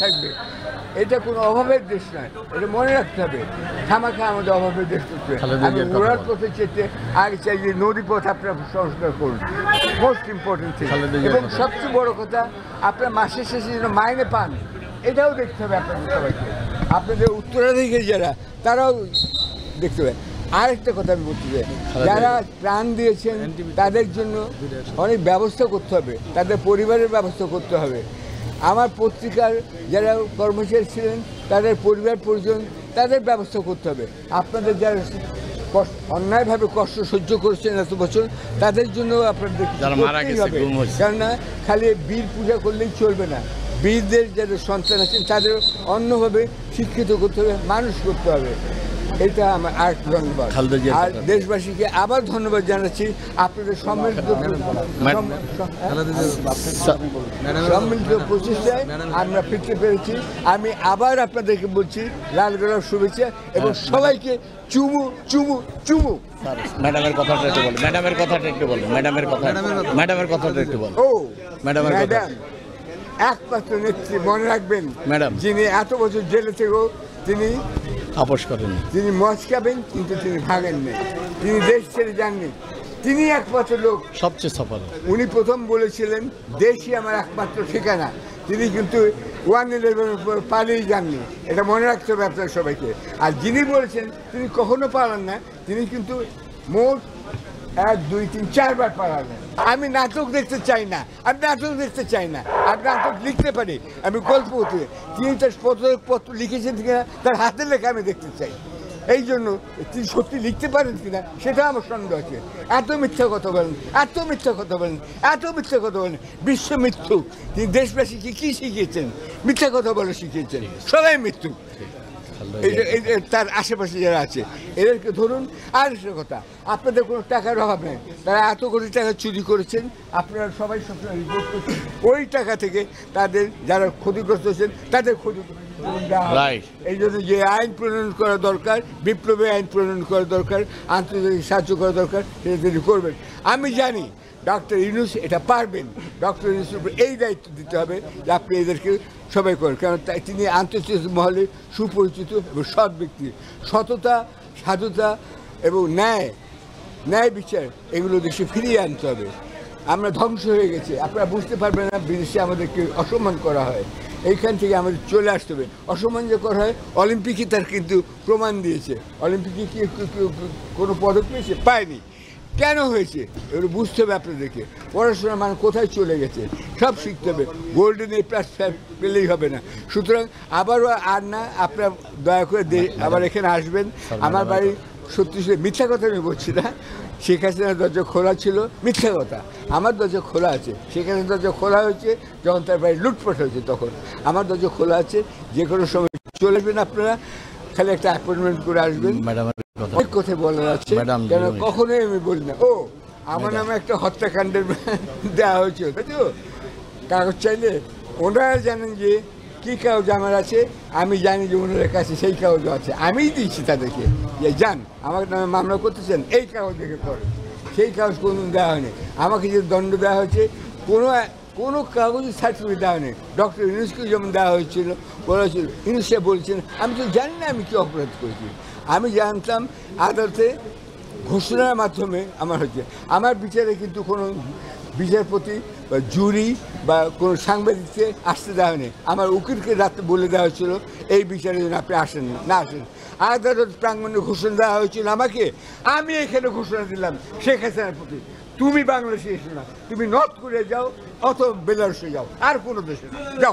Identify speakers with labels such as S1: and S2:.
S1: থাকবে। এটা কোনো অভাবের দেশ নয়, এটা মনে রাখতে হবে। খামাখা আমাদের অভাবের দেশ করতে আমি ঘোরার পথে চেতে আগে চাই যে নদী পথ আপনারা সংস্কার করুন, মোস্ট ইম্পর্টেন্ট থিং। এবং সবচেয়ে বড় কথা, আপনার মাসের শেষে যেন মাইনে পান, এটাও দেখতে হবে আপনাদের সবাইকে। আপনাদের উত্তরাধিকারী যারা, তারাও দেখতে হবে। আরেকটা কথা আমি বলতে চাই, যারা প্রাণ দিয়েছেন তাদের জন্য অনেক ব্যবস্থা করতে হবে, তাদের পরিবারের ব্যবস্থা করতে হবে। আমার পত্রিকার যারা কর্মচারী ছিলেন তাদের পরিবার পরিজন, তাদের ব্যবস্থা করতে হবে। আপনাদের যারা অন্যায়ভাবে কষ্ট সহ্য করেছেন এত বছর, তাদের জন্য আপনাদের করতেই হবে। কেননা খালি বীর পূজা করলেই চলবে না, বীরদের যারা সন্তান আছেন তাদের অন্যভাবে শিক্ষিত করতে হবে, মানুষ করতে হবে। এটা আমার আর ধন্যবাদ। আর দেশবাসীকে আবার ধন্যবাদ জানাচ্ছি আপনাদের সম্মিলিত প্রচেষ্টায় আমরা ফিরতে পেরেছি। আমি আবার আপনাদেরকে বলছি লাল গোলাপ শুভেচ্ছা এবং সবাইকে চুমু চুমু চুমু।
S2: ম্যাডামের কথাটা একটু বলুন, ম্যাডামের কথাটা একটু বলুন, ম্যাডামের কথাটা একটু বলুন।
S1: ও
S2: ম্যাডাম,
S1: একমাত্র নেত্রী, মনে রাখবেন
S2: ম্যাডাম,
S1: যিনি এত বছর জেলে থেকেও তিনি
S2: আপোষ করেন,
S1: তিনি মদ খাবেন কিন্তু তিনি ভাগেন না, তিনি দেশ ছেড়ে যাননি। তিনি একমাত্র লোক,
S2: সবচেয়ে সফল।
S1: উনি প্রথম বলেছিলেন দেশই আমার একমাত্র ঠিকানা। তিনি কিন্তু 111 উপর পালিয়ে যাননি, এটা মনে রাখতে হবে আপনার সবাইকে। আর যিনি বলেছেন তিনি কখনো পালান না, তিনি কিন্তু মোট 1 2 3 4 বার পালালেন। আমি নাটক দেখতে চাই না, আমি নাটক দেখতে চাই না, আমি নাটক লিখতে পারি, আমি গল্প করতে। তিনি তার পত্র লিখেছেন কিনা, তার হাতের লেখা আমি দেখতে চাই। এই জন্য তিনি সত্যি লিখতে পারেন কিনা সেটা আমার সন্দেহ আছে। এত মিথ্যা কথা বলেন, এত মিথ্যা কথা বলেন, এত মিথ্যা কথা বলেন, বিশ্ব মৃত্যু। তিনি দেশবাসীকে কী শিখিয়েছেন? মিথ্যা কথা বলে শিখিয়েছেন, সবাই মৃত্যু। তার আশেপাশে যারা আছে এদেরকে ধরুন। আর একটা কথা, আপনাদের কোনো টাকার অভাব নেই, তারা এত কোটি টাকা চুরি করেছেন, আপনারা সবাই সবসময় রিপোর্ট করছেন। ওই টাকা থেকে তাদের যারা ক্ষতিগ্রস্ত হয়েছেন তাদের ক্ষতিপূরণ দেওয়া হয়। এই জন্য যে আইন প্রণয়ন করা দরকার, বিপ্লবী আইন প্রণয়ন করা দরকার, আন্তর্জাতিক সাহায্য করা দরকার, সেটা তিনি করবেন। আমি জানি ডক্টর ইউনূস এটা পারবেন। ডক্টর ইউনূসের উপর এই দায়িত্ব দিতে হবে যে আপনি এদেরকে সবাই করেন, কারণ তিনি আন্তর্জাতিক মহলে সুপরিচিত এবং সৎ ব্যক্তি। সততা, সাধুতা এবং ন্যায় বিচার এগুলো দেশে ফিরিয়ে আনতে হবে। আমরা ধ্বংস হয়ে গেছি, আপনারা বুঝতে পারবেন না। বিদেশে আমাদেরকে অসম্মান করা হয়, এইখান থেকে আমাদের চলে আসতে হবে। অসম্মান যে করা হয়, অলিম্পিকে তার কিন্তু প্রমাণ দিয়েছে। অলিম্পিকে কি কোনো পদক পেয়েছে? পায়নি। কেন হয়েছে এগুলো বুঝতে হবে আপনাদেরকে। পড়াশোনার মান কোথায় চলে গেছে সব শিখতে হবে। গোল্ডেন A+ পেলেই হবে না। সুতরাং আবারও আর না, আপনারা দয়া করে আবার এখানে আসবেন। আমার বাড়ি সত্যি মিথ্যা কথা আমি বলছি না। শেখ হাসিনার দরজা খোলা ছিল, মিথ্যা কথা। আমার দরজা খোলা আছে। শেখ হাসিনার দরজা খোলা হয়েছে যখন তার বাড়ি লুটপাট হয়েছে, তখন আমার দরজা খোলা আছে। যে কোনো সময় চলে আসবেন আপনারা, খালি একটা অ্যাপয়েন্টমেন্ট করে আসবেন। অনেক কথা বলার আছে, কেন কখনোই আমি বলি না। ও আমার নামে একটা হত্যাকাণ্ডের দেওয়া হয়েছিল, তাই তো? কাগজ চাইলে ওনারা জানেন যে কী কাগজ আমার আছে, আমি জানি যে ওনাদের কাছে সেই কাগজ আছে। আমিই দিয়েছি তাদেরকে যে যান আমার নামে মামলা করতেছেন, এই কাগজ দেখে করেন। সেই কাগজ কোনোদিন দেওয়া হয়নি। আমাকে যে দণ্ড দেওয়া হয়েছে, কোনো কাগজের সার্টিফিকেট দেওয়া হয়নি। ডক্টর ইউনূসকে যেমন দেওয়া হয়েছিল, বলা হয়েছিল, ইউনূস সাহেব বলছেন আমি তো জানি না আমি কী অপরাধ করেছি। আমি জানতাম আদালতে ঘোষণার মাধ্যমে আমার হচ্ছে। আমার বিচারে কিন্তু কোনো বিচারপতি বা জুরি বা কোনো সাংবাদিককে আসতে দেওয়া হয়নি। আমার উকিলকে রাতে বলে দেওয়া হয়েছিল এই বিচারের জন্য আপনি আসেন না আসেন। আদালত প্রাঙ্গণে ঘোষণা দেওয়া হয়েছিল আমাকে। আমি এখানে ঘোষণা দিলাম শেখ হাসিনার প্রতি, তুমি বাংলাদেশে এসো না, তুমি নর্থ কোরিয়া যাও অথবা বেলারুসে যাও, আর কোনো দেশে না যাও।